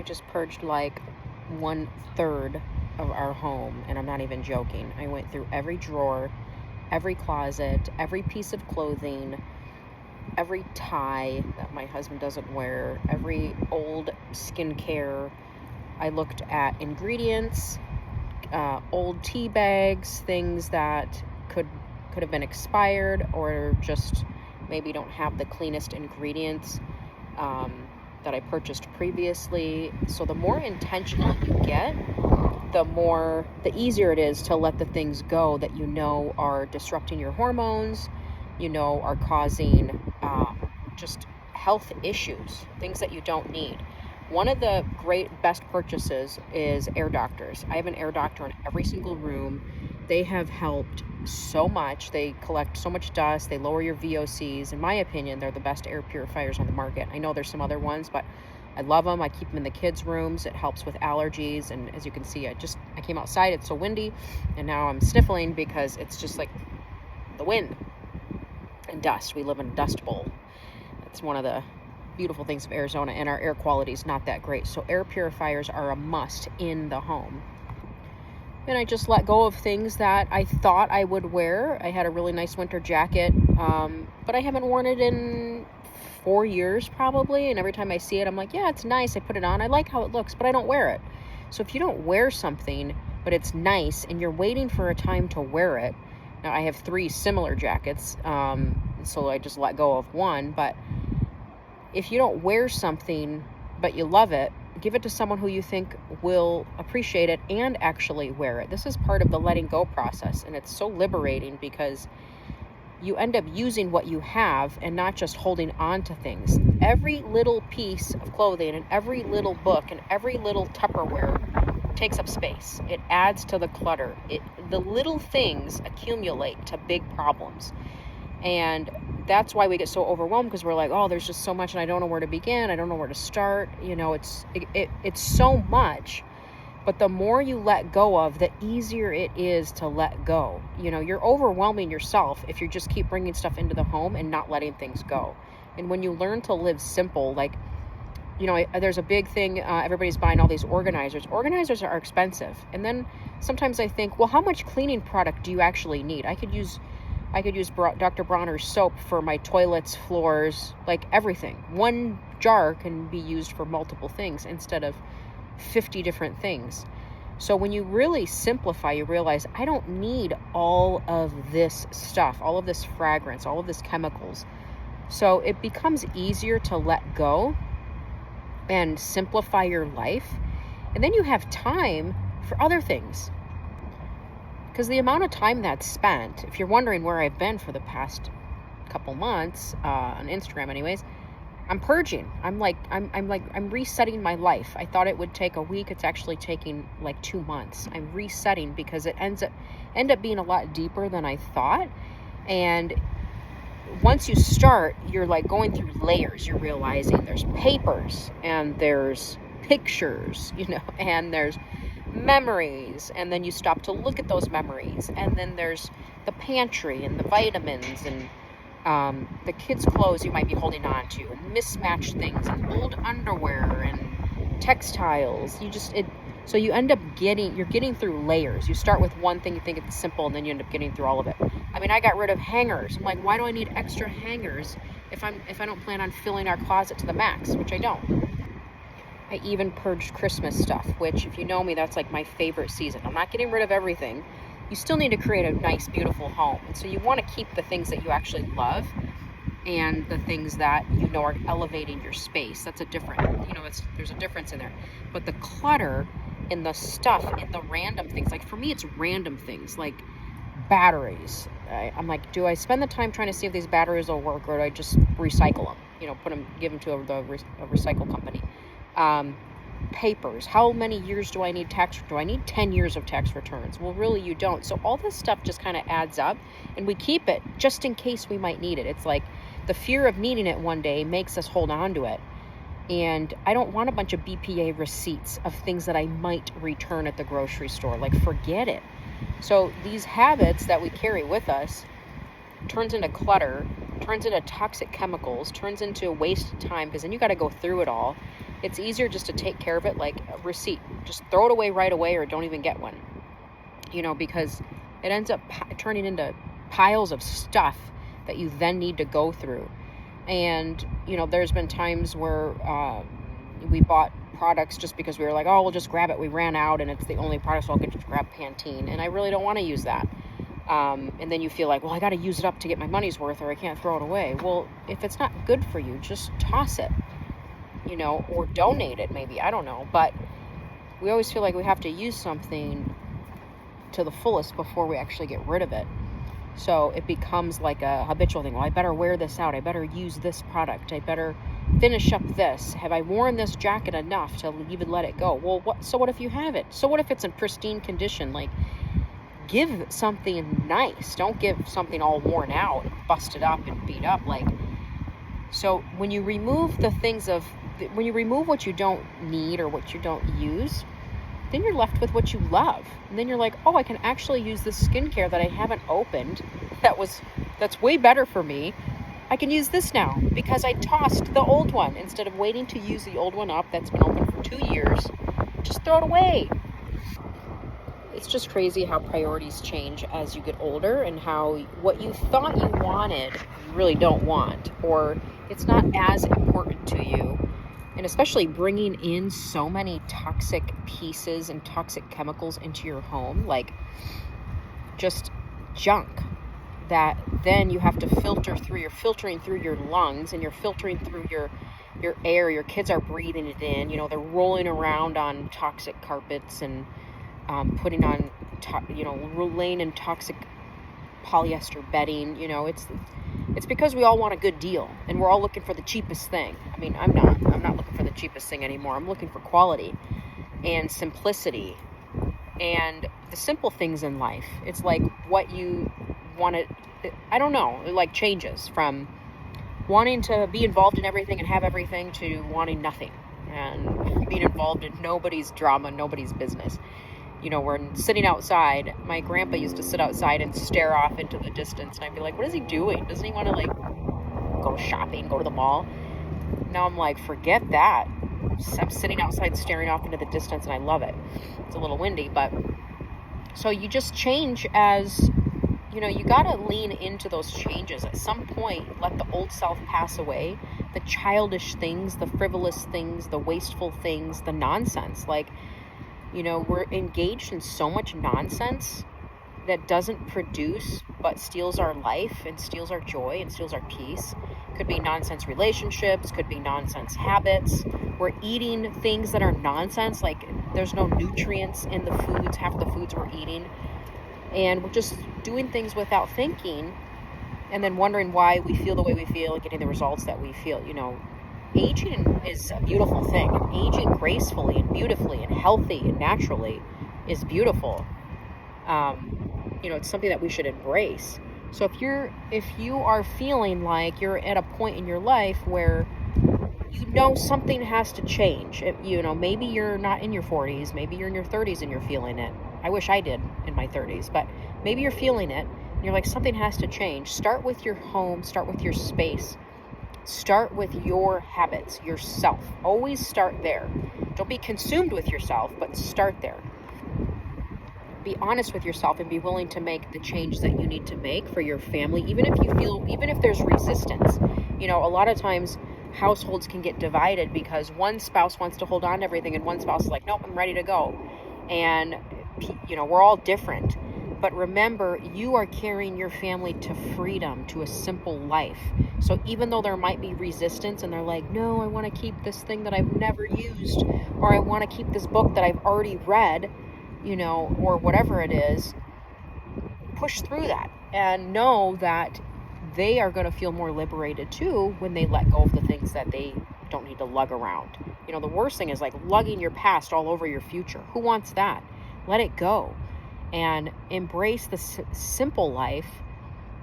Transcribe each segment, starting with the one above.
just purged like 1/3 of our home, and I'm not even joking. I went through every drawer, every closet, every piece of clothing, every tie that my husband doesn't wear, every old skincare. I looked at ingredients, old tea bags, things that could have been expired or just maybe don't have the cleanest ingredients that I purchased previously. So the more intentional you get, the easier it is to let the things go that you know are disrupting your hormones, are causing just health issues, things that you don't need. One of the best purchases is air doctors. I have an air doctor in every single room. They have helped so much. They collect so much dust. They lower your VOCs. In my opinion, they're the best air purifiers on the market. I know there's some other ones, but I love them. I keep them in the kids' rooms. It helps with allergies. And as you can see, I came outside. It's so windy, and now I'm sniffling because it's just like the wind and dust. We live in a dust bowl. It's one of the beautiful things of Arizona, and our air quality is not that great. So air purifiers are a must in the home. And I just let go of things that I thought I would wear. I had a really nice winter jacket, but I haven't worn it in 4 years probably. And every time I see it, I'm like, yeah, it's nice. I put it on. I like how it looks, but I don't wear it. So if you don't wear something, but it's nice and you're waiting for a time to wear it. Now I have 3 similar jackets, so I just let go of one. But if you don't wear something, but you love it, give it to someone who you think will appreciate it and actually wear it. This is part of the letting go process, and it's so liberating because you end up using what you have and not just holding on to things. Every little piece of clothing and every little book and every little Tupperware takes up space. It adds to the clutter. The little things accumulate to big problems. And that's why we get so overwhelmed, because we're like, oh, there's just so much and I don't know where to begin. I don't know where to start. It's so much. But the more you let go of, the easier it is to let go. You're overwhelming yourself if you just keep bringing stuff into the home and not letting things go. And when you learn to live simple, there's a big thing, everybody's buying all these organizers. Organizers are expensive. And then sometimes I think, well, how much cleaning product do you actually need? I could use Dr. Bronner's soap for my toilets, floors, like everything. One jar can be used for multiple things instead of 50 different things. So when you really simplify, you realize I don't need all of this stuff, all of this fragrance, all of this chemicals. So it becomes easier to let go and simplify your life. And then you have time for other things. Because the amount of time that's spent, if you're wondering where I've been for the past couple months, on Instagram anyways, I'm purging. I'm resetting my life. I thought it would take a week. It's actually taking like 2 months. I'm resetting because it end up being a lot deeper than I thought. And once you start, you're like going through layers. You're realizing there's papers and there's pictures, and there's memories, and then you stop to look at those memories, and then there's the pantry and the vitamins and the kids' clothes you might be holding on to, and mismatched things, and old underwear and textiles. So you end up getting through layers. You start with one thing, you think it's simple, and then you end up getting through all of it. I mean, I got rid of hangers. I'm like, why do I need extra hangers if I don't plan on filling our closet to the max, which I don't. I even purged Christmas stuff, which, if you know me, that's like my favorite season. I'm not getting rid of everything. You still need to create a nice, beautiful home. And so you want to keep the things that you actually love and the things that are elevating your space. That's a different, there's a difference in there. But the clutter and the stuff and the random things, like for me, it's random things like batteries. I'm like, do I spend the time trying to see if these batteries will work, or do I just recycle them? Give them to a recycle company. Papers. How many years do I need do I need 10 years of tax returns? Well, really you don't. So all this stuff just kind of adds up, and we keep it just in case we might need it. It's like the fear of needing it one day makes us hold on to it. And I don't want a bunch of BPA receipts of things that I might return at the grocery store. Like, forget it. So these habits that we carry with us turns into clutter, turns into toxic chemicals, turns into a waste of time, because then you got to go through it all. It's easier just to take care of it, like a receipt. Just throw it away right away or don't even get one, because it ends up turning into piles of stuff that you then need to go through. And, there's been times where we bought products just because we were like, oh, we'll just grab it. We ran out and it's the only product, so I'll just grab Pantene. And I really don't want to use that. And then you feel like, well, I got to use it up to get my money's worth or I can't throw it away. Well, if it's not good for you, just toss it, or donate it maybe. I don't know. But we always feel like we have to use something to the fullest before we actually get rid of it. So it becomes like a habitual thing. Well, I better wear this out. I better use this product. I better finish up this. Have I worn this jacket enough to even let it go? Well, what if you have it? So what if it's in pristine condition? Like, give something nice. Don't give something all worn out, busted up and beat up. So when you remove when you remove what you don't need or what you don't use, then you're left with what you love. And then you're like, oh, I can actually use this skincare that I haven't opened. That's way better for me. I can use this now because I tossed the old one instead of waiting to use the old one up that's been open for 2 years. Just throw it away. It's just crazy how priorities change as you get older and how what you thought you wanted, you really don't want, or it's not as important to you. And especially bringing in so many toxic pieces and toxic chemicals into your home, like just junk that then you have to filter through. You're filtering through your lungs and you're filtering through your air. Your kids are breathing it in. They're rolling around on toxic carpets and putting on, laying in toxic polyester bedding. It's because we all want a good deal and we're all looking for the cheapest thing. I mean, I'm not looking for the cheapest thing anymore. I'm looking for quality and simplicity and the simple things in life. It's like what you want to, I don't know, it like changes from wanting to be involved in everything and have everything to wanting nothing and being involved in nobody's drama, nobody's business. We're sitting outside. My grandpa used to sit outside and stare off into the distance. And I'd be like, what is he doing? Doesn't he want to go shopping, go to the mall? Now I'm like, forget that. I'm sitting outside staring off into the distance and I love it. It's a little windy, but so you just change as, you got to lean into those changes. At some point, let the old self pass away. The childish things, the frivolous things, the wasteful things, the nonsense. We're engaged in so much nonsense that doesn't produce but steals our life and steals our joy and steals our peace. Could be nonsense relationships, could be nonsense habits. We're eating things that are nonsense, like there's no nutrients in the foods, half of the foods we're eating. And we're just doing things without thinking and then wondering why we feel the way we feel and getting the results that we feel. Aging is a beautiful thing. Aging gracefully and beautifully and healthy and naturally is beautiful. It's something that we should embrace. So if you are feeling like you're at a point in your life where something has to change, maybe you're not in your 40s, maybe you're in your 30s and you're feeling it. I wish I did in my 30s, but maybe you're feeling it and you're like, something has to change. Start with your home, start with your space. Start with your habits, yourself. Always start there. Don't be consumed with yourself, but start there. Be honest with yourself and be willing to make the change that you need to make for your family, even if there's resistance. A lot of times households can get divided because one spouse wants to hold on to everything and one spouse is like, nope, I'm ready to go. And, we're all different. But remember, you are carrying your family to freedom, to a simple life. So even though there might be resistance and they're like, no, I want to keep this thing that I've never used, or I want to keep this book that I've already read, or whatever it is, push through that and know that they are going to feel more liberated too when they let go of the things that they don't need to lug around. The worst thing is like lugging your past all over your future. Who wants that? Let it go. And embrace the simple life.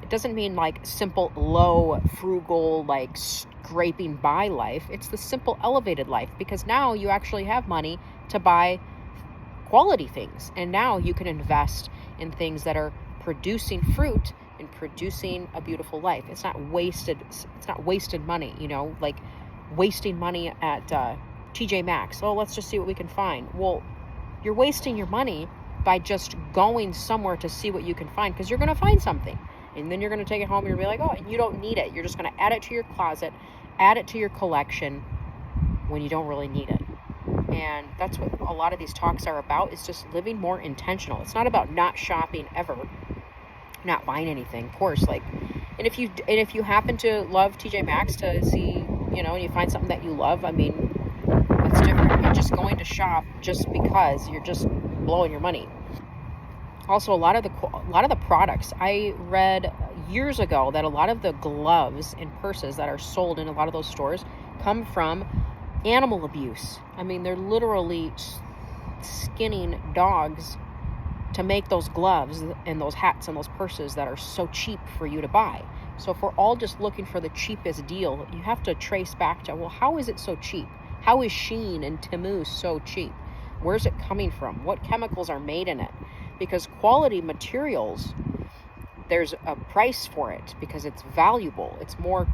It doesn't mean like simple, low, frugal, like scraping by life. It's the simple, elevated life, because now you actually have money to buy quality things. And now you can invest in things that are producing fruit and producing a beautiful life. It's not wasted money, like wasting money at TJ Maxx. Oh, let's just see what we can find. Well, you're wasting your money by just going somewhere to see what you can find, because you're going to find something. And then you're going to take it home and you're going to be like, oh, you don't need it. You're just going to add it to your closet, add it to your collection when you don't really need it. And that's what a lot of these talks are about, is just living more intentional. It's not about not shopping ever, not buying anything, of course. Like, and if you happen to love TJ Maxx to see, you know, and you find something that you love, I mean, that's different. You're just going to shop just because you're just blowing your money. Also, a lot of the products, I read years ago that a lot of the gloves and purses that are sold in a lot of those stores come from animal abuse. I mean, they're literally skinning dogs to make those gloves and those hats and those purses that are so cheap for you to buy. So if we're all just looking for the cheapest deal, you have to trace back to, well, how is it so cheap? How is Shein and Temu so cheap? Where's it coming from? What chemicals are made in it? Because quality materials, there's a price for it because it's valuable. It's more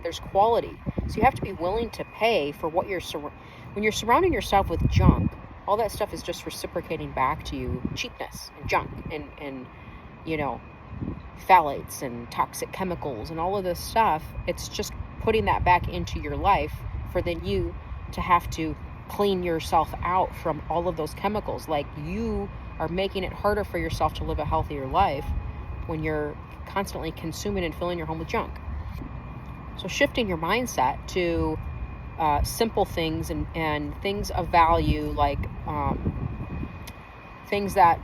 there's quality. So you have to be willing to pay for what when you're surrounding yourself with junk. All that stuff is just reciprocating back to you cheapness and junk and you know, phthalates and toxic chemicals and all of this stuff. It's just putting that back into your life for then you to have to clean yourself out from all of those chemicals. Like, you are making it harder for yourself to live a healthier life when you're constantly consuming and filling your home with junk. So shifting your mindset to simple things and things of value, like things that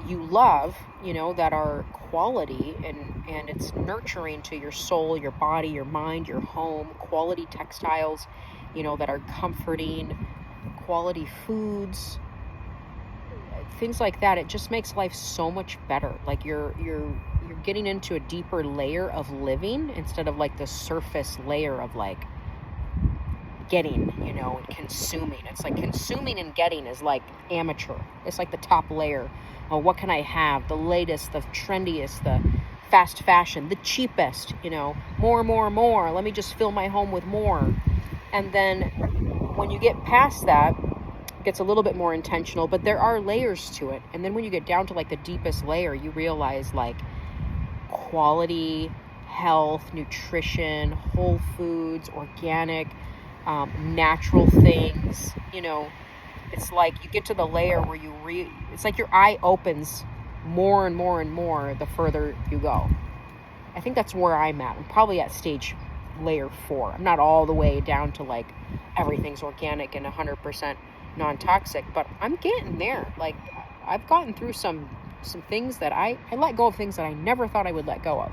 you love, you know, that are quality and it's nurturing to your soul, your body, your mind, your home, quality textiles, you know, that are comforting, quality foods, things like that. It just makes life so much better. Like, you're getting into a deeper layer of living instead of like the surface layer of like getting, you know, and consuming. It's like consuming and getting is like amateur. It's like the top layer. Oh, what can I have? The latest, the trendiest, the fast fashion, the cheapest, you know, more. Let me just fill my home with more. And then when you get past that, it gets a little bit more intentional, but there are layers to it. And then when you get down to like the deepest layer, you realize like quality, health, nutrition, whole foods, organic, natural things, you know. It's like you get to the layer where it's like your eye opens more and more the further you go. I think that's where I'm at. I'm probably at stage layer 4. I'm not all the way down to like everything's organic and 100% non-toxic, but I'm getting there. Like, I've gotten through some things that I let go of, things that I never thought I would let go of.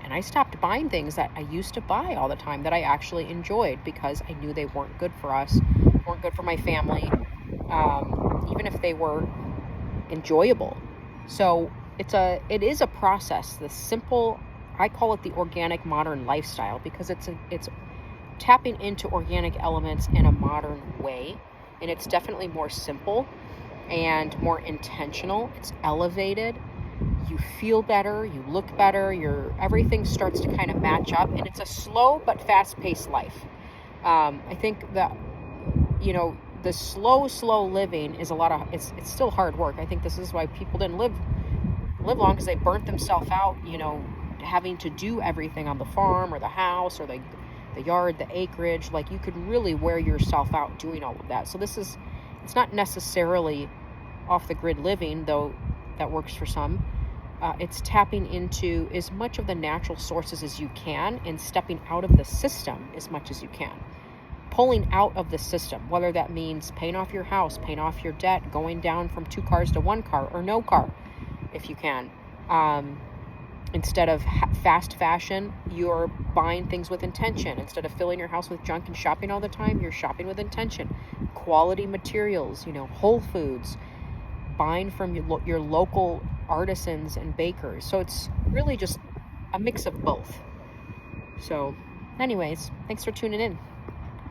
And I stopped buying things that I used to buy all the time that I actually enjoyed because I knew they weren't good for us, weren't good for my family, even if they were enjoyable. So it is a process. The simple, I call it the organic modern lifestyle, because it's tapping into organic elements in a modern way. And it's definitely more simple and more intentional. It's elevated. You feel better, you look better, everything starts to kind of match up, and it's a slow but fast-paced life. I think that, you know, the slow living is it's still hard work. I think this is why people didn't live long, because they burnt themselves out, you know, having to do everything on the farm or the house or the yard, the acreage. Like, you could really wear yourself out doing all of that. So it's not necessarily off the grid living, though that works for some. It's tapping into as much of the natural sources as you can and stepping out of the system as much as you can. Pulling out of the system, whether that means paying off your house, paying off your debt, going down from 2 cars to 1 car or no car, if you can. Instead of fast fashion, you're buying things with intention. Instead of filling your house with junk and shopping all the time, you're shopping with intention. Quality materials, you know, whole foods, buying from your local artisans and bakers. So it's really just a mix of both. So anyways, thanks for tuning in.